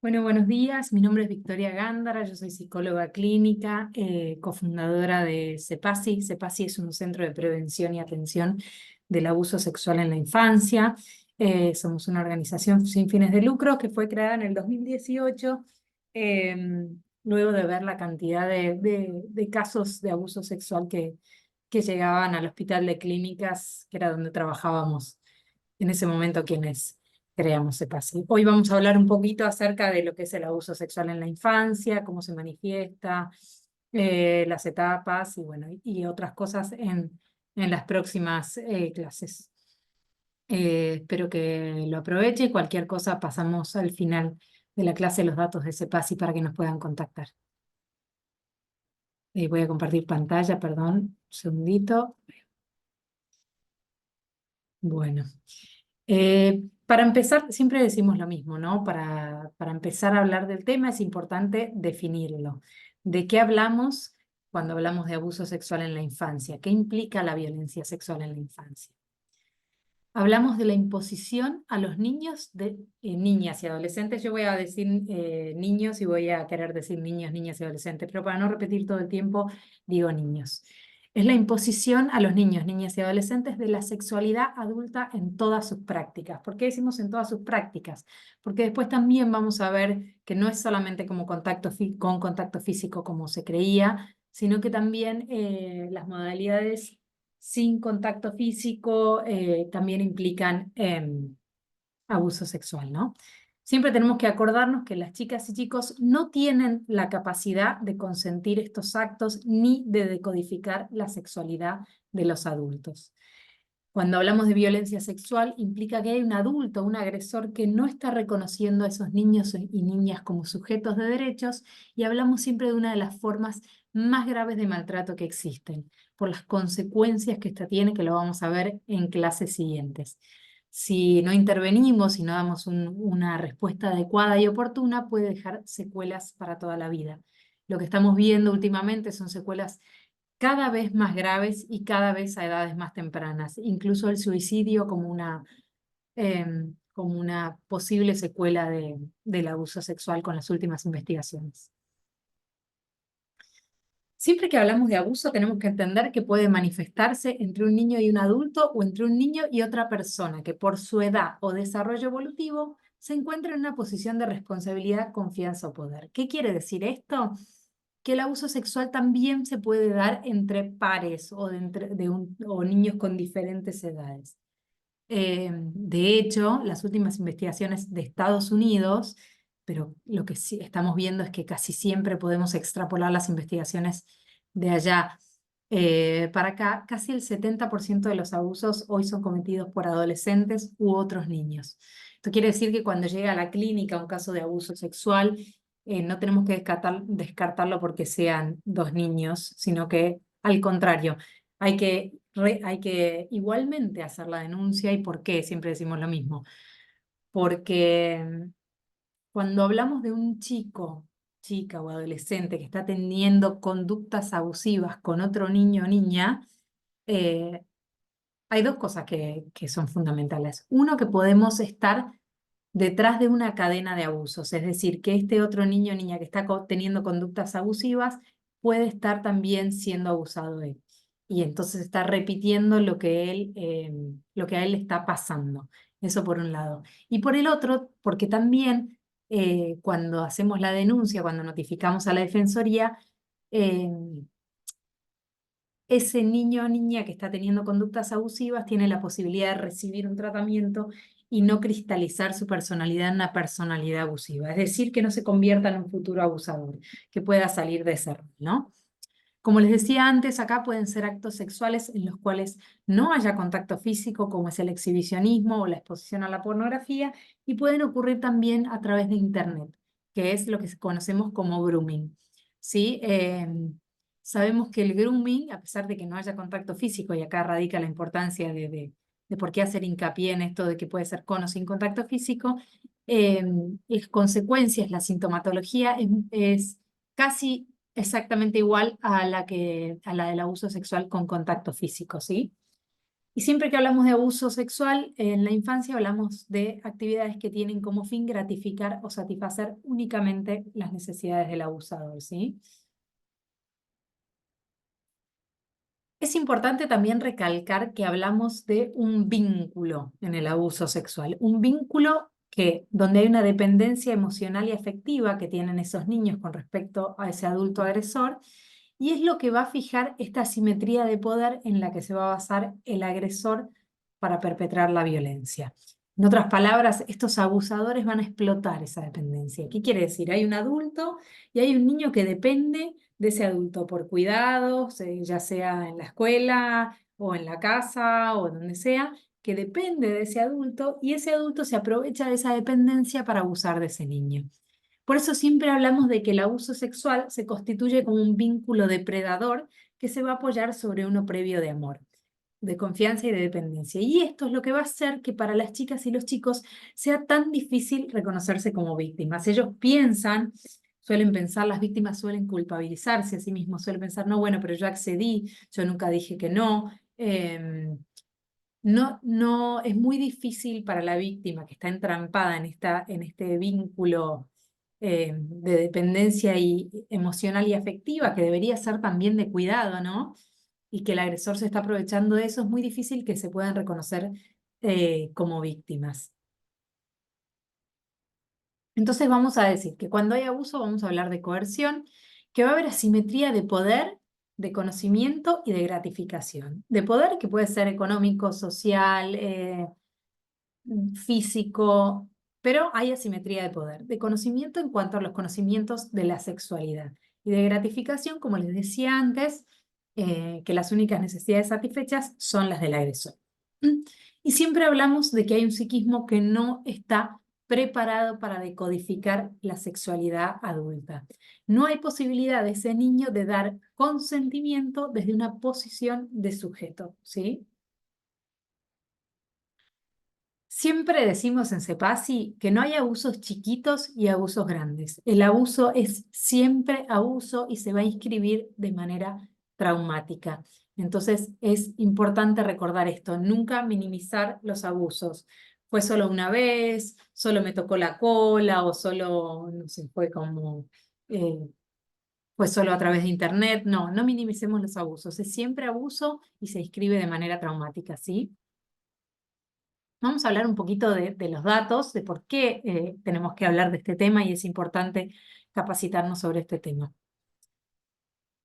Bueno, buenos días. Mi nombre es Victoria Gándara, yo soy psicóloga clínica, cofundadora de CEPASI. CEPASI es un centro de prevención y atención del abuso sexual en la infancia. Somos una organización sin fines de lucro que fue creada en el 2018, eh, luego de ver la cantidad de casos de abuso sexual que llegaban al hospital de clínicas, que era donde trabajábamos en ese momento quienes creamos CEPASI. Hoy vamos a hablar un poquito acerca de lo que es el abuso sexual en la infancia, cómo se manifiesta, las etapas y, bueno, y otras cosas en las próximas clases. Espero que lo aproveche. Cualquier cosa pasamos al final de la clase los datos de CEPASI para que nos puedan contactar. Voy a compartir pantalla, perdón, un segundito. Bueno. Para empezar, siempre decimos lo mismo, ¿no? Para empezar a hablar del tema es importante definirlo. ¿De qué hablamos cuando hablamos de abuso sexual en la infancia? ¿Qué implica la violencia sexual en la infancia? Hablamos de la imposición a los niños, niñas y adolescentes. Yo voy a decir niños y voy a querer decir niños, niñas y adolescentes, pero para no repetir todo el tiempo, digo niños. Es la imposición a los niños, niñas y adolescentes de la sexualidad adulta en todas sus prácticas. ¿Por qué decimos en todas sus prácticas? Porque después también vamos a ver que no es solamente como con contacto físico como se creía, sino que también las modalidades sin contacto físico también implican abuso sexual, ¿no? Siempre tenemos que acordarnos que las chicas y chicos no tienen la capacidad de consentir estos actos ni de decodificar la sexualidad de los adultos. Cuando hablamos de violencia sexual, implica que hay un adulto, un agresor que no está reconociendo a esos niños y niñas como sujetos de derechos, y hablamos siempre de una de las formas más graves de maltrato que existen, por las consecuencias que esta tiene, que lo vamos a ver en clases siguientes. Si no intervenimos y no damos una respuesta adecuada y oportuna, puede dejar secuelas para toda la vida. Lo que estamos viendo últimamente son secuelas cada vez más graves y cada vez a edades más tempranas, incluso el suicidio como una posible secuela del abuso sexual con las últimas investigaciones. Siempre que hablamos de abuso tenemos que entender que puede manifestarse entre un niño y un adulto o entre un niño y otra persona que por su edad o desarrollo evolutivo se encuentra en una posición de responsabilidad, confianza o poder. ¿Qué quiere decir esto? Que el abuso sexual también se puede dar entre pares o, o niños con diferentes edades. De hecho, las últimas investigaciones de Estados Unidos, pero lo que sí estamos viendo es que casi siempre podemos extrapolar las investigaciones de allá para acá, casi el 70% de los abusos hoy son cometidos por adolescentes u otros niños. Esto quiere decir que cuando llega a la clínica un caso de abuso sexual, no tenemos que descartarlo porque sean dos niños, sino que al contrario, hay que igualmente hacer la denuncia. ¿Y por qué? Siempre decimos lo mismo. Porque cuando hablamos de un chico, chica o adolescente que está teniendo conductas abusivas con otro niño o niña, eh, hay dos cosas que son fundamentales. Uno, que podemos estar detrás de una cadena de abusos, es decir, que este otro niño o niña que está teniendo conductas abusivas puede estar también siendo abusado de él. Y entonces está repitiendo lo que a él le está pasando. Eso por un lado. Y por el otro, porque también cuando hacemos la denuncia, cuando notificamos a la defensoría, eh, ese niño o niña que está teniendo conductas abusivas tiene la posibilidad de recibir un tratamiento y no cristalizar su personalidad en una personalidad abusiva. Es decir, que no se convierta en un futuro abusador, que pueda salir de ese rol, ¿no? Como les decía antes, acá pueden ser actos sexuales en los cuales no haya contacto físico, como es el exhibicionismo o la exposición a la pornografía, y pueden ocurrir también a través de Internet, que es lo que conocemos como grooming. ¿Sí? Sabemos que el grooming, a pesar de que no haya contacto físico, y acá radica la importancia de por qué hacer hincapié en esto de que puede ser con o sin contacto físico, las consecuencias, la sintomatología es casi exactamente igual a la del abuso sexual con contacto físico, ¿sí? Y siempre que hablamos de abuso sexual en la infancia, hablamos de actividades que tienen como fin gratificar o satisfacer únicamente las necesidades del abusador, ¿sí? Es importante también recalcar que hablamos de un vínculo en el abuso sexual, un vínculo donde hay una dependencia emocional y afectiva que tienen esos niños con respecto a ese adulto agresor, y es lo que va a fijar esta asimetría de poder en la que se va a basar el agresor para perpetrar la violencia. En otras palabras, estos abusadores van a explotar esa dependencia. ¿Qué quiere decir? Hay un adulto y hay un niño que depende de ese adulto por cuidados, ya sea en la escuela o en la casa o donde sea, que depende de ese adulto y ese adulto se aprovecha de esa dependencia para abusar de ese niño. Por eso siempre hablamos de que el abuso sexual se constituye como un vínculo depredador que se va a apoyar sobre uno previo de amor, de confianza y de dependencia. Y esto es lo que va a hacer que para las chicas y los chicos sea tan difícil reconocerse como víctimas. Ellos suelen pensar, las víctimas suelen culpabilizarse a sí mismos, suelen pensar, no, bueno, pero yo accedí, yo nunca dije que no. No, es muy difícil para la víctima que está entrampada en este vínculo de dependencia emocional y afectiva, que debería ser también de cuidado, ¿no? Y que el agresor se está aprovechando de eso, es muy difícil que se puedan reconocer como víctimas. Entonces vamos a decir que cuando hay abuso vamos a hablar de coerción, que va a haber asimetría de poder, de conocimiento y de gratificación. De poder que puede ser económico, social, físico, pero hay asimetría de poder, de conocimiento en cuanto a los conocimientos de la sexualidad y de gratificación, como les decía antes, que las únicas necesidades satisfechas son las del agresor. ¿Mm? Y siempre hablamos de que hay un psiquismo que no está preparado para decodificar la sexualidad adulta. No hay posibilidad de ese niño de dar consentimiento desde una posición de sujeto, ¿sí? Siempre decimos en CEPASI que no hay abusos chiquitos y abusos grandes. El abuso es siempre abuso y se va a inscribir de manera traumática. Entonces es importante recordar esto, nunca minimizar los abusos. Fue solo una vez, solo me tocó la cola o solo, no sé, eh, fue solo a través de internet. No, no minimicemos los abusos. Es siempre abuso y se inscribe de manera traumática, ¿sí? Vamos a hablar un poquito de los datos, de por qué tenemos que hablar de este tema y es importante capacitarnos sobre este tema.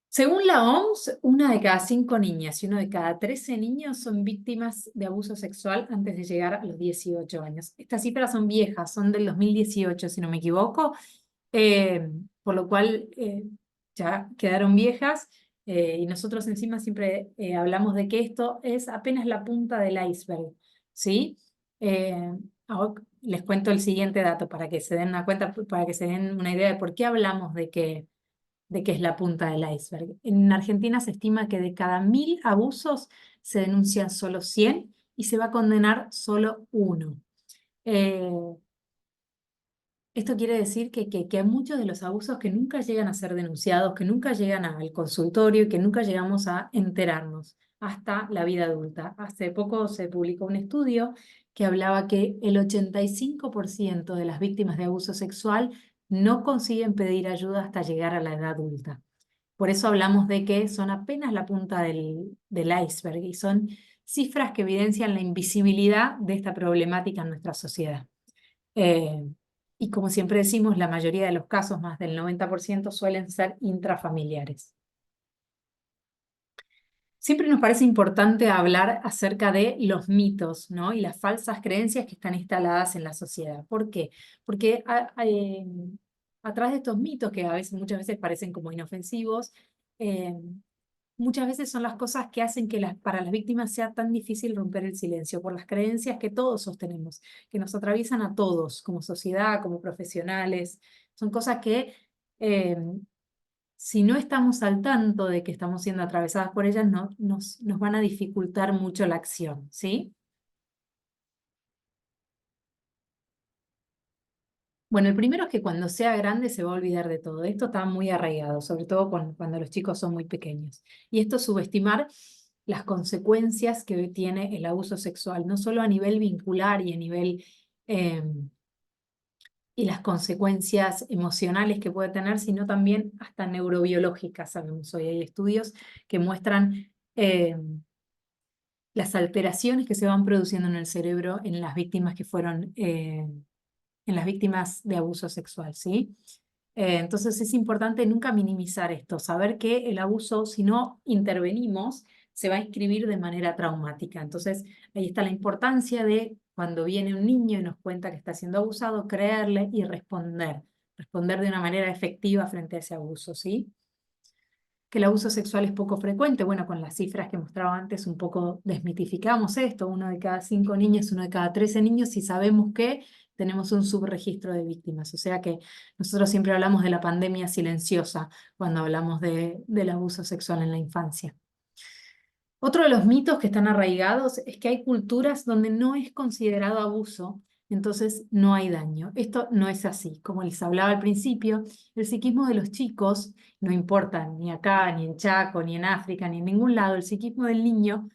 Según la OMS, una de cada 5 niñas y uno de cada 13 niños son víctimas de abuso sexual antes de llegar a los 18 años. Estas cifras son viejas, son del 2018, si no me equivoco, por lo cual ya quedaron viejas y nosotros encima siempre hablamos de que esto es apenas la punta del iceberg, ¿sí? Ahora les cuento el siguiente dato para que se den una cuenta, para que se den una idea de por qué hablamos de que es la punta del iceberg. En Argentina se estima que de cada 1000 abusos se denuncian solo 100 y se va a condenar solo uno. Eh, Esto quiere decir que hay muchos de los abusos que nunca llegan a ser denunciados, que nunca llegan al consultorio y que nunca llegamos a enterarnos hasta la vida adulta. Hace poco se publicó un estudio que hablaba que el 85% de las víctimas de abuso sexual no consiguen pedir ayuda hasta llegar a la edad adulta. Por eso hablamos de que son apenas la punta del iceberg y son cifras que evidencian la invisibilidad de esta problemática en nuestra sociedad. Eh, y como siempre decimos, la mayoría de los casos, más del 90%, suelen ser intrafamiliares. Siempre nos parece importante hablar acerca de los mitos, ¿no? Y las falsas creencias que están instaladas en la sociedad. ¿Por qué? Porque atrás de estos mitos, que muchas veces parecen como inofensivos, eh, muchas veces son las cosas que hacen que para las víctimas sea tan difícil romper el silencio, por las creencias que todos sostenemos, que nos atraviesan a todos, como sociedad, como profesionales. Son cosas que eh, si no estamos al tanto de que estamos siendo atravesadas por ellas, no, nos van a dificultar mucho la acción, ¿sí? Bueno, el primero es que cuando sea grande se va a olvidar de todo. Esto está muy arraigado, sobre todo cuando los chicos son muy pequeños. Y esto es subestimar las consecuencias que tiene el abuso sexual, no solo a nivel vincular y a nivel y las consecuencias emocionales que puede tener, sino también hasta neurobiológicas, sabemos hoy. Hay estudios que muestran las alteraciones que se van produciendo en el cerebro en las víctimas que fueron, en las víctimas de abuso sexual, ¿sí? Entonces es importante nunca minimizar esto, saber que el abuso, si no intervenimos, se va a inscribir de manera traumática. Entonces ahí está la importancia de cuando viene un niño y nos cuenta que está siendo abusado, creerle y responder de una manera efectiva frente a ese abuso, ¿sí? Que el abuso sexual es poco frecuente. Bueno, con las cifras que mostraba antes, un poco desmitificamos esto, 1 de cada 5 niños, 1 de cada 13 niños, y sabemos que tenemos un subregistro de víctimas. O sea que nosotros siempre hablamos de la pandemia silenciosa cuando hablamos del abuso sexual en la infancia. Otro de los mitos que están arraigados es que hay culturas donde no es considerado abuso, entonces no hay daño. Esto no es así. Como les hablaba al principio, el psiquismo de los chicos, no importa ni acá, ni en Chaco, ni en África, ni en ningún lado, el psiquismo del niño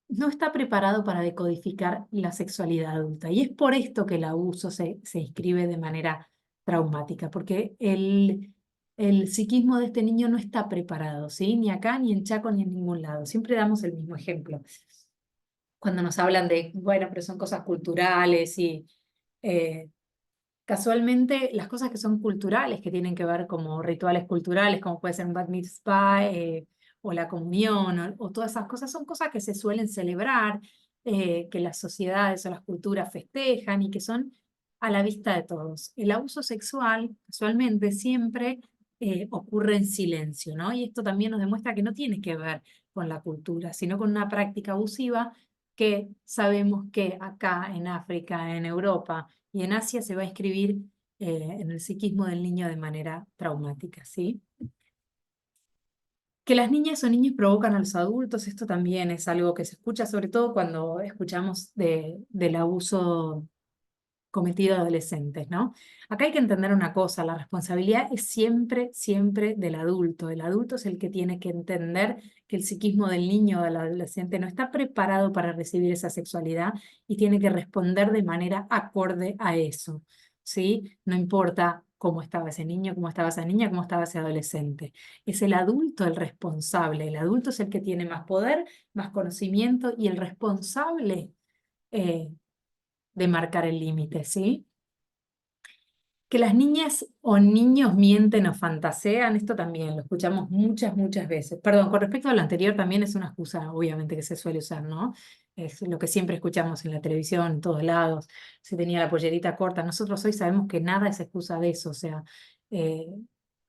no está preparado para decodificar la sexualidad adulta. Y es por esto que el abuso se inscribe de manera traumática, porque el psiquismo de este niño no está preparado, ¿sí? Ni acá, ni en Chaco, ni en ningún lado. Siempre damos el mismo ejemplo. Cuando nos hablan de, bueno, pero son cosas culturales y eh, casualmente las cosas que son culturales, que tienen que ver como rituales culturales, como puede ser un bat mitzvah, o la comunión, o todas esas cosas, son cosas que se suelen celebrar, que las sociedades o las culturas festejan y que son a la vista de todos. El abuso sexual, casualmente, siempre ocurre en silencio, ¿no? Y esto también nos demuestra que no tiene que ver con la cultura, sino con una práctica abusiva que sabemos que acá en África, en Europa, y en Asia se va a inscribir en el psiquismo del niño de manera traumática, ¿sí? Que las niñas o niños provocan a los adultos, esto también es algo que se escucha, sobre todo cuando escuchamos del abuso cometido a adolescentes, ¿no? Acá hay que entender una cosa, la responsabilidad es siempre, siempre del adulto. El adulto es el que tiene que entender que el psiquismo del niño o del adolescente no está preparado para recibir esa sexualidad y tiene que responder de manera acorde a eso, ¿sí? No importa cómo estaba ese niño, cómo estaba esa niña, cómo estaba ese adolescente. Es el adulto el responsable. El adulto es el que tiene más poder, más conocimiento y el responsable eh, de marcar el límite, ¿sí? Que las niñas o niños mienten o fantasean, esto también lo escuchamos muchas, muchas veces. Perdón, con respecto a lo anterior también es una excusa, obviamente, que se suele usar, ¿no? Es lo que siempre escuchamos en la televisión, en todos lados, si tenía la pollerita corta. Nosotros hoy sabemos que nada es excusa de eso, o sea, eh,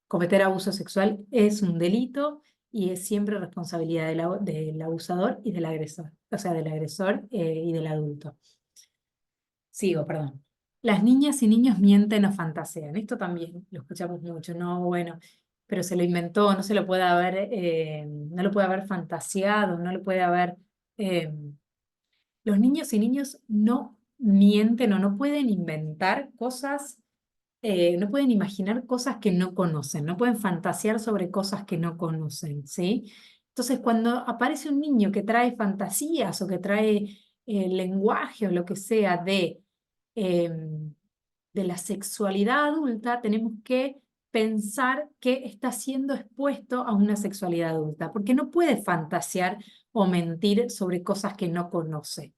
cometer abuso sexual es un delito y es siempre responsabilidad del abusador y del agresor, o sea, del agresor y del adulto. Sigo, perdón. Las niñas y niños mienten o fantasean. Esto también lo escuchamos mucho. No, bueno, pero se lo inventó, no se lo puede haber, no lo puede haber fantaseado, no lo puede haber. eh, los niños y niños no mienten o no pueden inventar cosas, no pueden imaginar cosas que no conocen, no pueden fantasear sobre cosas que no conocen, ¿sí? Entonces, cuando aparece un niño que trae fantasías o que trae lenguaje o lo que sea em, de la sexualidad adulta, tenemos que pensar que está siendo expuesto a una sexualidad adulta, porque no puede fantasear o mentir sobre cosas que no conoce.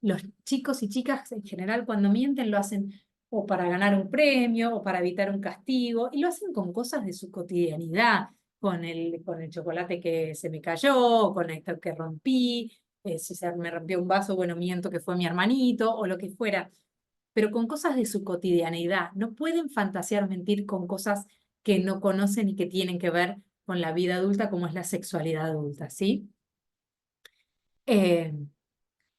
Los chicos y chicas en general cuando mienten lo hacen o para ganar un premio o para evitar un castigo y lo hacen con cosas de su cotidianidad, con el chocolate que se me cayó, con esto que rompí, si se me rompió un vaso, bueno, miento que fue mi hermanito o lo que fuera, pero con cosas de su cotidianidad. No pueden fantasear o mentir con cosas que no conocen y que tienen que ver con la vida adulta como es la sexualidad adulta, ¿sí? Eh,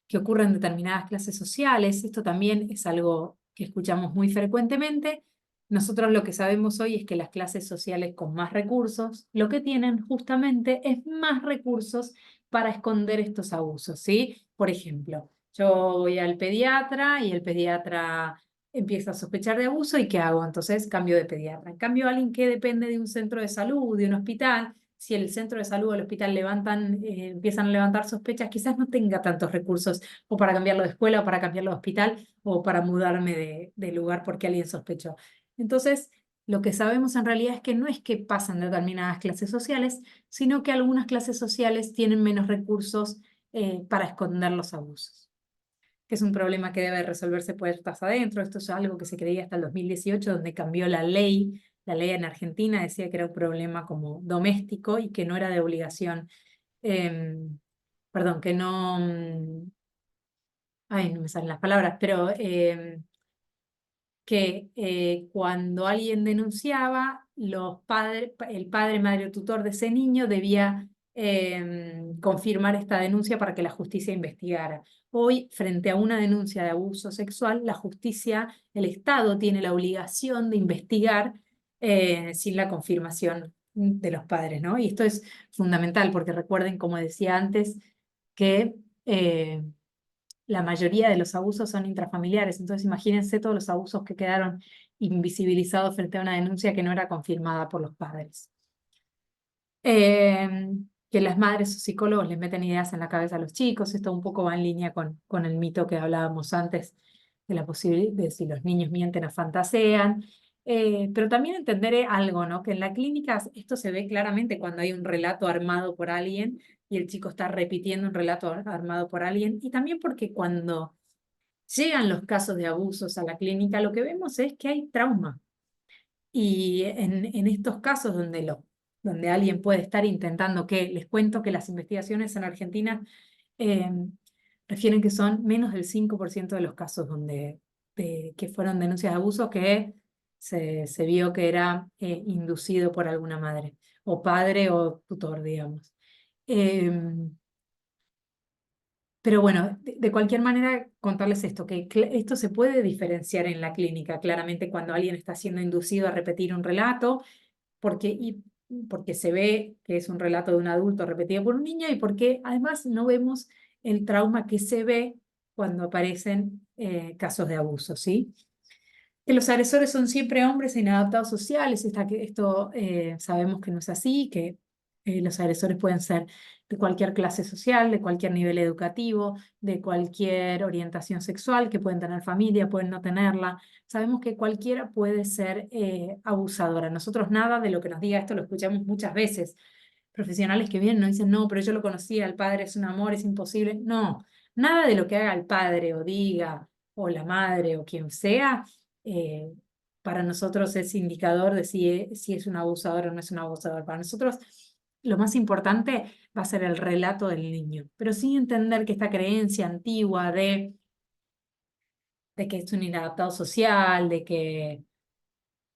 que ocurre en determinadas clases sociales. Esto también es algo que escuchamos muy frecuentemente. Nosotros lo que sabemos hoy es que las clases sociales con más recursos lo que tienen justamente es más recursos para esconder estos abusos, ¿sí? Por ejemplo, yo voy al pediatra y el pediatra empieza a sospechar de abuso y ¿qué hago? Entonces cambio de pediatra. En cambio, alguien que depende de un centro de salud, de un hospital, si el centro de salud o el hospital empiezan a levantar sospechas, quizás no tenga tantos recursos o para cambiarlo de escuela o para cambiarlo de hospital o para mudarme de lugar porque alguien sospechó. Entonces, lo que sabemos en realidad es que no es que pasan determinadas clases sociales, sino que algunas clases sociales tienen menos recursos para esconder los abusos, que es un problema que debe resolverse puertas adentro. Esto es algo que se creía hasta el 2018, donde cambió la ley. La ley en Argentina decía que era un problema como doméstico y que no era de obligación, perdón, que no, ay, no me salen las palabras, pero que cuando alguien denunciaba, el padre, madre o tutor de ese niño debía confirmar esta denuncia para que la justicia investigara. Hoy, frente a una denuncia de abuso sexual, la justicia, el Estado tiene la obligación de investigar sin la confirmación de los padres, ¿no? Y esto es fundamental porque recuerden, como decía antes, que la mayoría de los abusos son intrafamiliares. Entonces, imagínense todos los abusos que quedaron invisibilizados frente a una denuncia que no era confirmada por los padres. Que las madres o psicólogos les meten ideas en la cabeza a los chicos. Esto un poco va en línea con el mito que hablábamos antes de la posibilidad de si los niños mienten o fantasean. Pero también entender algo, ¿no? Que en la clínica esto se ve claramente cuando hay un relato armado por alguien y el chico está repitiendo un relato armado por alguien. Y también porque cuando llegan los casos de abusos a la clínica, lo que vemos es que hay trauma. Y en estos casos donde alguien puede estar intentando que, les cuento que las investigaciones en Argentina eh, refieren que son menos del 5% de los casos que fueron denuncias de abuso que se vio que era inducido por alguna madre, o padre o tutor, digamos. Pero bueno, de cualquier manera, contarles esto, que esto se puede diferenciar en la clínica, claramente cuando alguien está siendo inducido a repetir un relato, porque se ve que es un relato de un adulto repetido por un niño y porque además no vemos el trauma que se ve cuando aparecen casos de abuso, ¿sí? Que los agresores son siempre hombres e inadaptados sociales. Esto sabemos que no es así, que los agresores pueden ser de cualquier clase social, de cualquier nivel educativo, de cualquier orientación sexual, que pueden tener familia, pueden no tenerla. Sabemos que cualquiera puede ser abusadora. Nosotros nada de lo que nos diga esto lo escuchamos muchas veces. Profesionales que vienen nos dicen, no, pero yo lo conocía, el padre es un amor, es imposible. No, nada de lo que haga el padre o diga, o la madre o quien sea, eh, para nosotros es indicador de si es un abusador o no es un abusador. Para nosotros lo más importante va a ser el relato del niño, pero sin entender que esta creencia antigua de que es un inadaptado social, de que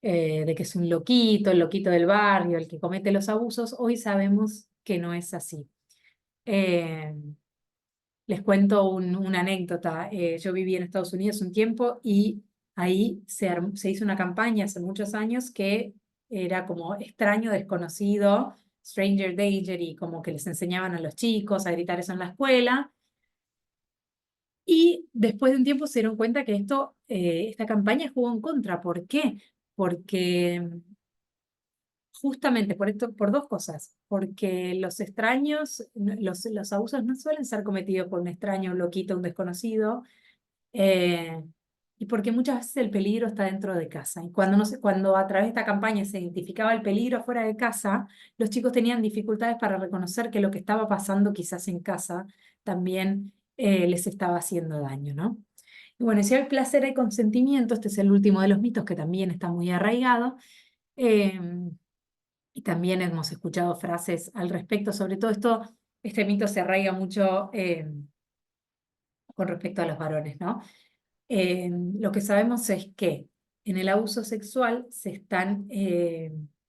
es un loquito, el loquito del barrio, el que comete los abusos, hoy sabemos que no es así. Eh, Les cuento una anécdota. Yo viví en Estados Unidos un tiempo y ahí se hizo una campaña hace muchos años que era como extraño, desconocido, stranger danger, y como que les enseñaban a los chicos a gritar eso en la escuela. Y después de un tiempo se dieron cuenta que esta campaña jugó en contra. ¿Por qué? Porque justamente por dos cosas, porque los extraños, los abusos no suelen ser cometidos por un extraño, un loquito, un desconocido, eh, y porque muchas veces el peligro está dentro de casa. Y cuando a través de esta campaña se identificaba el peligro fuera de casa, los chicos tenían dificultades para reconocer que lo que estaba pasando quizás en casa también les estaba haciendo daño, ¿no? Y bueno, si hay placer, hay consentimiento. Este es el último de los mitos que también está muy arraigado. Eh, y también hemos escuchado frases al respecto. Sobre todo este mito se arraiga mucho con respecto a los varones, ¿no? Lo que sabemos es que en el abuso sexual se están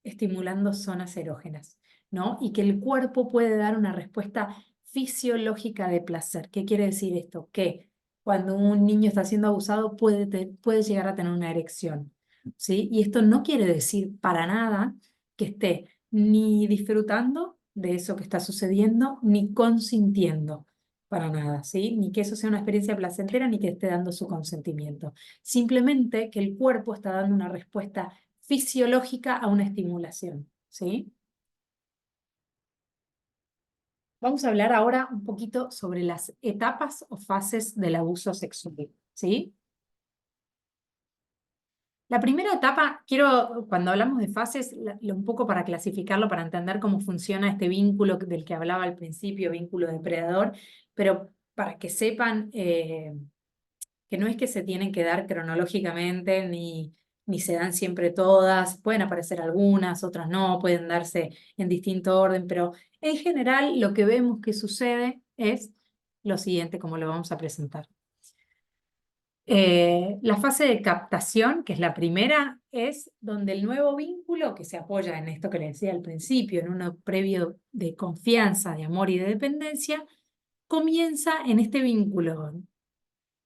estimulando zonas erógenas, ¿no? Y que el cuerpo puede dar una respuesta fisiológica de placer. ¿Qué quiere decir esto? Que cuando un niño está siendo abusado puede llegar a tener una erección, ¿sí? Y esto no quiere decir para nada que esté ni disfrutando de eso que está sucediendo, ni consintiendo para nada, ¿sí? Ni que eso sea una experiencia placentera, ni que esté dando su consentimiento. Simplemente que el cuerpo está dando una respuesta fisiológica a una estimulación, ¿sí? Vamos a hablar ahora un poquito sobre las etapas o fases del abuso sexual, ¿sí? La primera etapa, cuando hablamos de fases, un poco para clasificarlo, para entender cómo funciona este vínculo del que hablaba al principio, vínculo depredador, pero para que sepan que no es que se tienen que dar cronológicamente, ni se dan siempre todas, pueden aparecer algunas, otras no, pueden darse en distinto orden, pero en general lo que vemos que sucede es lo siguiente, como lo vamos a presentar. La fase de captación, que es la primera, es donde el nuevo vínculo, que se apoya en esto que les decía al principio, en uno previo de confianza, de amor y de dependencia, comienza en este vínculo,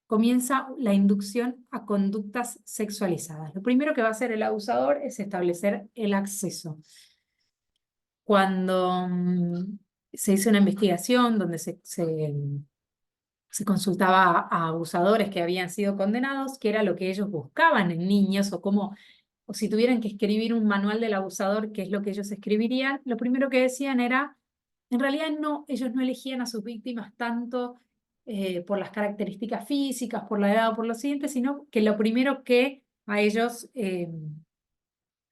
comienza la inducción a conductas sexualizadas. Lo primero que va a hacer el abusador es establecer el acceso. Cuando se hizo una investigación donde se consultaba a abusadores que habían sido condenados, qué era lo que ellos buscaban en niños o si tuvieran que escribir un manual del abusador, qué es lo que ellos escribirían, lo primero que decían era, en realidad no, ellos no elegían a sus víctimas tanto por las características físicas, por la edad o por lo siguiente, sino que lo primero que a ellos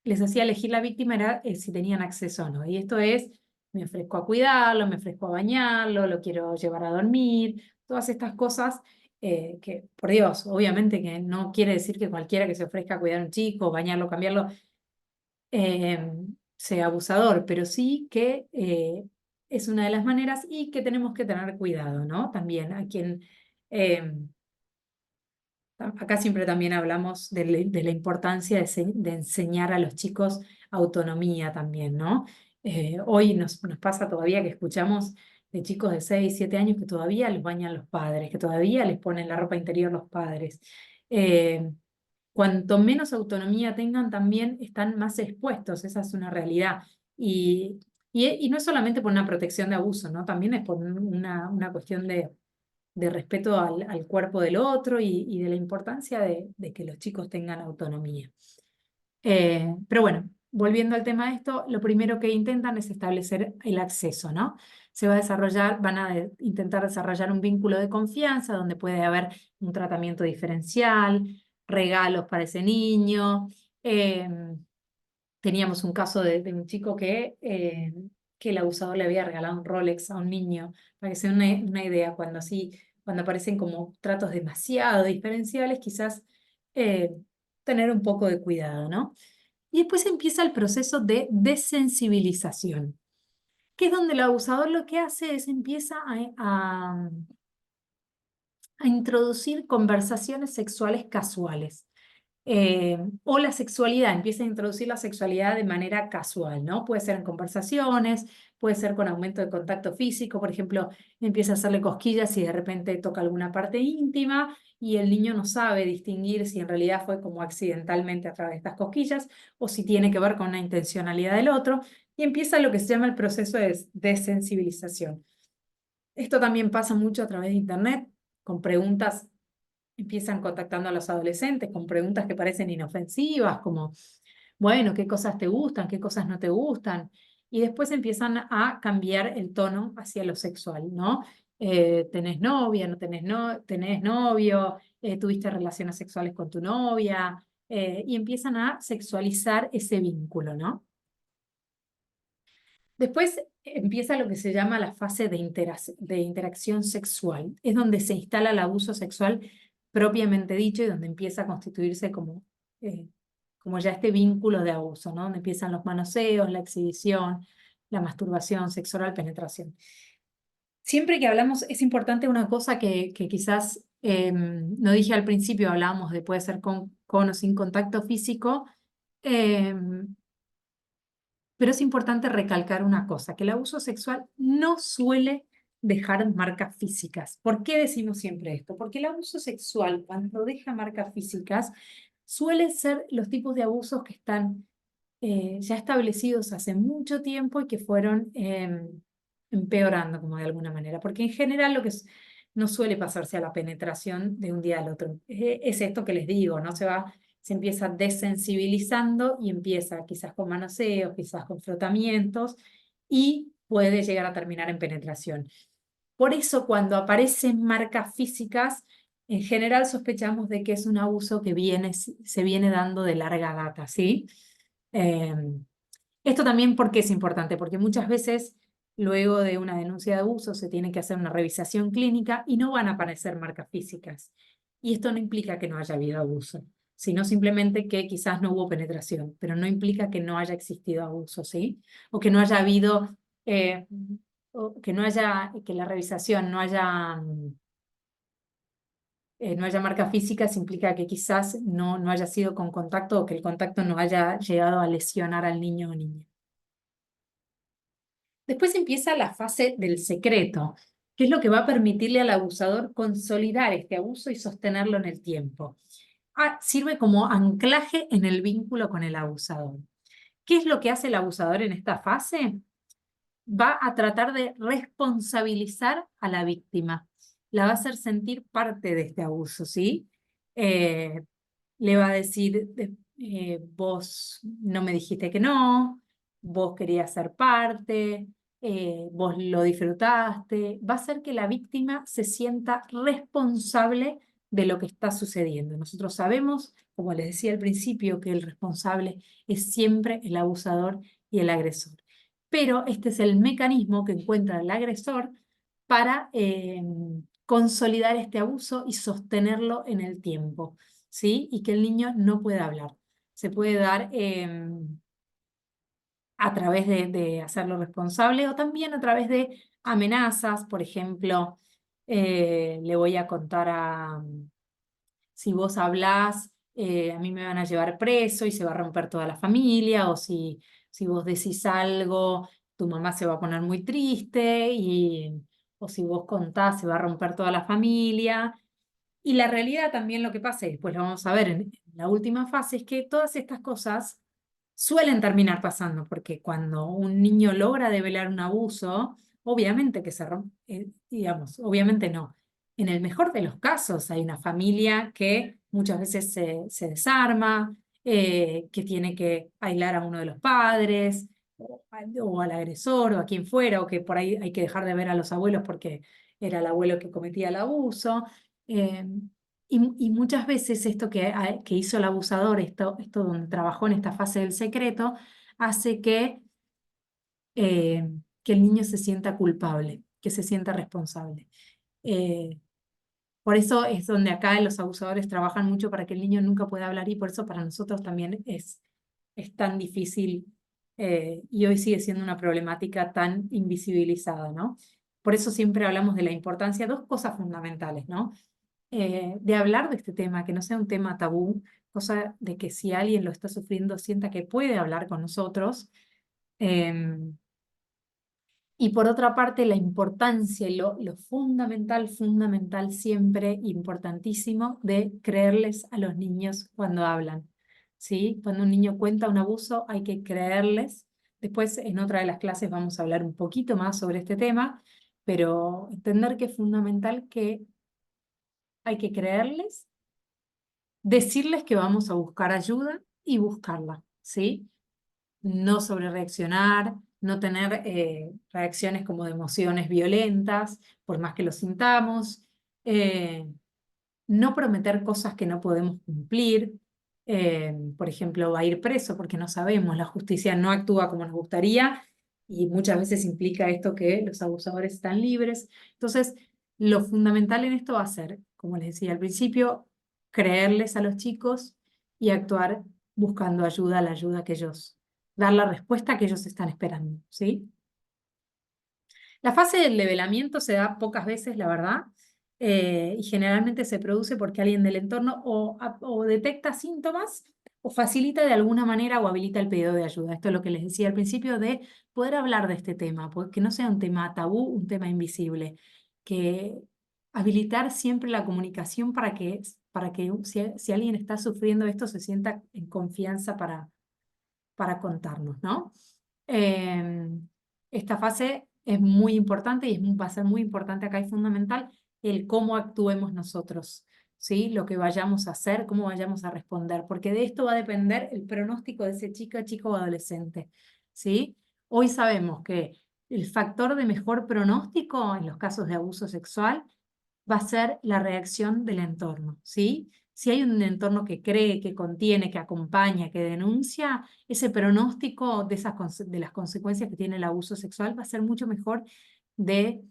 les hacía elegir la víctima era si tenían acceso o no. Y esto es, me ofrezco a cuidarlo, me ofrezco a bañarlo, lo quiero llevar a dormir, todas estas cosas que, por Dios, obviamente que no quiere decir que cualquiera que se ofrezca a cuidar a un chico, bañarlo, cambiarlo, eh, sea abusador, pero sí que es una de las maneras y que tenemos que tener cuidado, ¿no? También a quien... eh, Acá siempre también hablamos de la importancia de enseñar a los chicos autonomía también, ¿no? Hoy nos pasa todavía que escuchamos de chicos de 6 7 años que todavía los bañan los padres, que todavía les ponen la ropa interior los padres. Eh, Cuanto menos autonomía tengan, también están más expuestos, esa es una realidad. Y no es solamente por una protección de abuso, ¿no? También es por una cuestión de respeto al cuerpo del otro y de la importancia de que los chicos tengan autonomía. Pero bueno, volviendo al tema de esto, lo primero que intentan es establecer el acceso, ¿no? Se va a desarrollar, van a intentar desarrollar un vínculo de confianza donde puede haber un tratamiento diferencial, regalos para ese niño. Teníamos un caso de un chico que el abusador le había regalado un Rolex a un niño, para que se den una idea, cuando aparecen como tratos demasiado diferenciales, quizás eh, tener un poco de cuidado, ¿no? Y después empieza el proceso de desensibilización, que es donde el abusador lo que hace es empieza a introducir conversaciones sexuales casuales o la sexualidad, empieza a introducir la sexualidad de manera casual, ¿no? Puede ser en conversaciones, puede ser con aumento de contacto físico, por ejemplo, empieza a hacerle cosquillas y de repente toca alguna parte íntima y el niño no sabe distinguir si en realidad fue como accidentalmente a través de estas cosquillas o si tiene que ver con una intencionalidad del otro y empieza lo que se llama el proceso de desensibilización. Esto también pasa mucho a través de Internet, con preguntas empiezan contactando a los adolescentes con preguntas que parecen inofensivas, como, bueno, ¿qué cosas te gustan? ¿Qué cosas no te gustan? Y después empiezan a cambiar el tono hacia lo sexual, ¿no? ¿Tenés novia? ¿No tenés, no, tenés novio? ¿Tuviste relaciones sexuales con tu novia? Y empiezan a sexualizar ese vínculo, ¿no? Después empieza lo que se llama la fase de interacción sexual. Es donde se instala el abuso sexual propiamente dicho y donde empieza a constituirse como ya este vínculo de abuso, ¿no? Donde empiezan los manoseos, la exhibición, la masturbación, sexo oral, penetración. Siempre que hablamos, es importante una cosa que quizás no dije al principio, hablábamos de puede ser con o sin contacto físico. em, pero es importante recalcar una cosa, que el abuso sexual no suele dejar marcas físicas. ¿Por qué decimos siempre esto? Porque el abuso sexual, cuando deja marcas físicas, suele ser los tipos de abusos que están ya establecidos hace mucho tiempo y que fueron empeorando como de alguna manera. Porque en general no suele pasarse a la penetración de un día al otro. Es esto que les digo, ¿no? Se empieza desensibilizando y empieza quizás con manoseos, quizás con frotamientos y puede llegar a terminar en penetración. Por eso cuando aparecen marcas físicas, en general sospechamos de que es un abuso que se viene dando de larga data, ¿sí? Eh, Esto también, ¿por qué es importante? Porque muchas veces luego de una denuncia de abuso se tiene que hacer una revisación clínica y no van a aparecer marcas físicas. Y esto no implica que no haya habido abuso, sino simplemente que quizás no hubo penetración, pero no implica que no haya existido abuso, ¿sí? O que no haya habido, o que no haya, que la revisación no haya marcas físicas, implica que quizás no haya sido con contacto o que el contacto no haya llegado a lesionar al niño o niña. Después empieza la fase del secreto, que es lo que va a permitirle al abusador consolidar este abuso y sostenerlo en el tiempo. Sirve como anclaje en el vínculo con el abusador. ¿Qué es lo que hace el abusador en esta fase? Va a tratar de responsabilizar a la víctima. La va a hacer sentir parte de este abuso, ¿sí? Eh, Le va a decir, vos no me dijiste que no, vos querías ser parte, vos lo disfrutaste. Va a hacer que la víctima se sienta responsable de lo que está sucediendo. Nosotros sabemos, como les decía al principio, que el responsable es siempre el abusador y el agresor. Pero este es el mecanismo que encuentra el agresor para consolidar este abuso y sostenerlo en el tiempo. ¿Sí? Y que el niño no puede hablar. Se puede dar a través de hacerlo responsable o también a través de amenazas. Por ejemplo, le voy a contar si vos hablás, a mí me van a llevar preso y se va a romper toda la familia, o si vos decís algo, tu mamá se va a poner muy triste, o si vos contás, se va a romper toda la familia. Y la realidad también lo que pasa, y después lo vamos a ver en la última fase, es que todas estas cosas suelen terminar pasando, porque cuando un niño logra develar un abuso, obviamente que se rompe, digamos, obviamente no. En el mejor de los casos hay una familia que muchas veces se desarma, que tiene que aislar a uno de los padres, o al agresor, o a quien fuera, o que por ahí hay que dejar de ver a los abuelos porque era el abuelo que cometía el abuso. Eh, y muchas veces esto que hizo el abusador, esto donde trabajó en esta fase del secreto, hace eh, que el niño se sienta culpable, que se sienta responsable. Eh, por eso es donde acá los abusadores trabajan mucho para que el niño nunca pueda hablar y por eso para nosotros también es tan difícil y hoy sigue siendo una problemática tan invisibilizada, ¿no? Por eso siempre hablamos de la importancia, dos cosas fundamentales, ¿no? De hablar de este tema, que no sea un tema tabú, cosa de que si alguien lo está sufriendo sienta que puede hablar con nosotros. em, y por otra parte, la importancia y lo fundamental, fundamental siempre, importantísimo, de creerles a los niños cuando hablan. ¿Sí? Cuando un niño cuenta un abuso, hay que creerles. Después, en otra de las clases, vamos a hablar un poquito más sobre este tema, pero entender que es fundamental que hay que creerles, decirles que vamos a buscar ayuda y buscarla, ¿sí? No sobrereaccionar, no tener reacciones como de emociones violentas, por más que lo sintamos, eh, no prometer cosas que no podemos cumplir, por ejemplo, va a ir preso porque no sabemos, la justicia no actúa como nos gustaría y muchas veces implica esto que los abusadores están libres. Entonces, lo fundamental en esto va a ser, como les decía al principio, creerles a los chicos y actuar buscando ayuda, la ayuda que ellos, dar la respuesta que ellos están esperando, ¿sí? La fase del develamiento se da pocas veces, la verdad, y generalmente se produce porque alguien del entorno o detecta síntomas o facilita de alguna manera o habilita el pedido de ayuda. Esto es lo que les decía al principio de poder hablar de este tema, que no sea un tema tabú, un tema invisible, que habilitar siempre la comunicación para que si alguien está sufriendo esto se sienta en confianza para contarnos, ¿no? Esta fase es muy importante y va a ser muy importante acá y fundamental el cómo actuemos nosotros, ¿sí? Lo que vayamos a hacer, cómo vayamos a responder, porque de esto va a depender el pronóstico de ese chico o adolescente, ¿sí? Hoy sabemos que el factor de mejor pronóstico en los casos de abuso sexual va a ser la reacción del entorno, ¿sí? Si hay un entorno que cree, que contiene, que acompaña, que denuncia, ese pronóstico de las consecuencias que tiene el abuso sexual va a ser mucho mejor de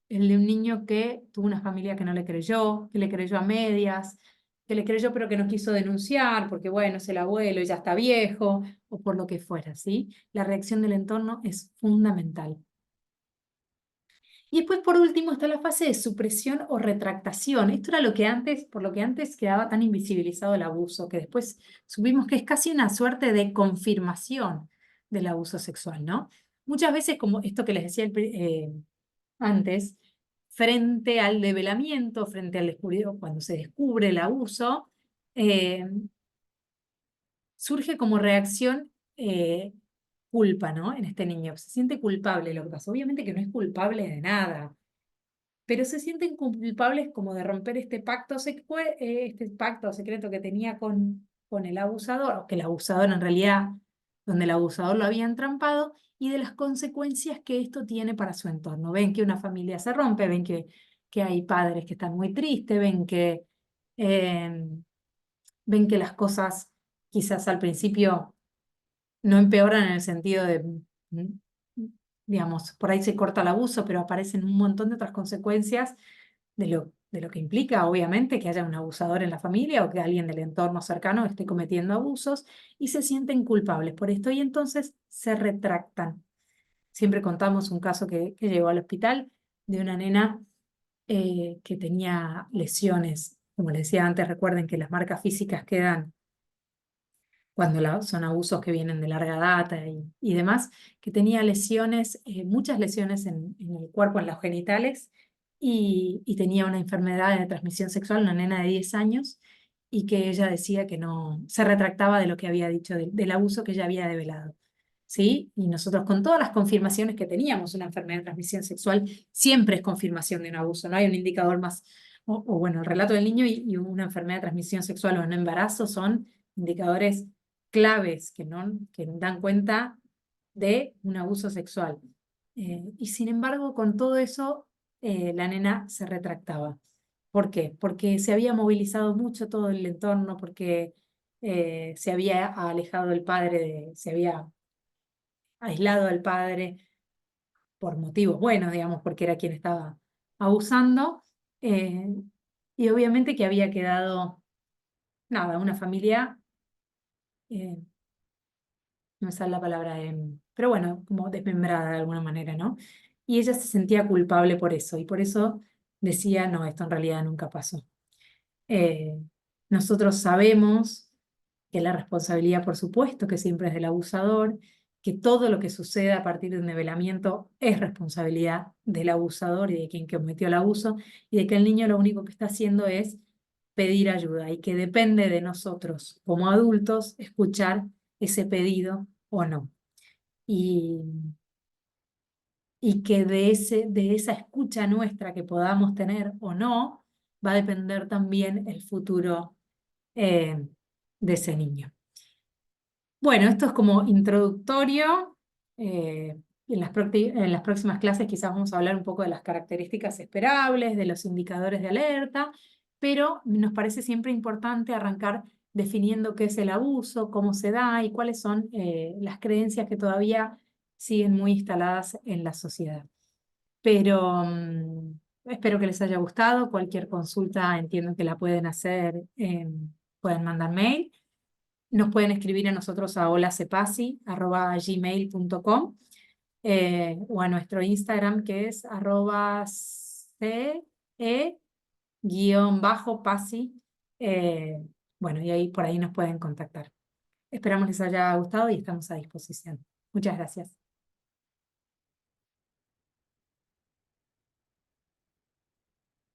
el de un niño que tuvo una familia que no le creyó, que le creyó a medias, que le creyó pero que no quiso denunciar porque, bueno, es el abuelo y ya está viejo, o por lo que fuera, ¿sí? La reacción del entorno es fundamental. Y después, por último, está la fase de supresión o retractación. Esto era lo que antes, por lo que antes quedaba tan invisibilizado el abuso, que después supimos que es casi una suerte de confirmación del abuso sexual, ¿no? Muchas veces, como esto que les decía antes, frente al develamiento, frente al descubrimiento, cuando se descubre el abuso, eh, surge como reacción culpa, ¿no? En este niño. Se siente culpable de lo que pasó. Obviamente que no es culpable de nada, pero se sienten culpables como de romper este pacto secreto que tenía con el abusador, o que el abusador en realidad, donde el abusador lo había entrampado, y de las consecuencias que esto tiene para su entorno. Ven que una familia se rompe, ven que hay padres que están muy tristes, eh, ven que las cosas quizás al principio no empeoran en el sentido de, digamos, por ahí se corta el abuso, pero aparecen un montón de otras consecuencias de lo que implica, obviamente, que haya un abusador en la familia o que alguien del entorno cercano esté cometiendo abusos y se sienten culpables por esto y entonces se retractan. Siempre contamos un caso que llegó al hospital de una nena que tenía lesiones. Como les decía antes, recuerden que las marcas físicas quedan cuando son abusos que vienen de larga data y demás, que tenía lesiones, muchas lesiones en el cuerpo, en los genitales, y tenía una enfermedad de transmisión sexual, una nena de 10 años, y que ella decía que no, se retractaba de lo que había dicho, del abuso que ella había develado. ¿Sí? Y nosotros con todas las confirmaciones que teníamos, una enfermedad de transmisión sexual siempre es confirmación de un abuso, no hay un indicador más, o bueno, el relato del niño y una enfermedad de transmisión sexual o un embarazo son indicadores claves que dan cuenta de un abuso sexual. Y sin embargo, con todo eso, la nena se retractaba. ¿Por qué? Porque se había movilizado mucho todo el entorno, porque se había alejado del padre, se había aislado al padre por motivos buenos, digamos, porque era quien estaba abusando. eh, y obviamente que había quedado, nada, una familia eh, no me sale la palabra, pero bueno, como desmembrada de alguna manera, ¿no? Y ella se sentía culpable por eso, y por eso decía, no, esto en realidad nunca pasó. Eh, Nosotros sabemos que la responsabilidad, por supuesto, que siempre es del abusador, que todo lo que suceda a partir de un develamiento es responsabilidad del abusador y de quien cometió el abuso, y de que el niño lo único que está haciendo es pedir ayuda y que depende de nosotros como adultos escuchar ese pedido o no. Y, y que de esa escucha nuestra que podamos tener o no, va a depender también el futuro eh, de ese niño. Bueno, esto es como introductorio. En las próximas clases quizás vamos a hablar un poco de las características esperables, de los indicadores de alerta, pero nos parece siempre importante arrancar definiendo qué es el abuso, cómo se da y cuáles son las creencias que todavía siguen muy instaladas en la sociedad. Pero espero que les haya gustado. Cualquier consulta entiendo que la pueden hacer, pueden mandar mail. Nos pueden escribir a nosotros a holacepasi@gmail.com o a nuestro Instagram que es @ce_pasi. Bueno, y ahí por ahí nos pueden contactar. Esperamos les haya gustado y estamos a disposición. Muchas gracias.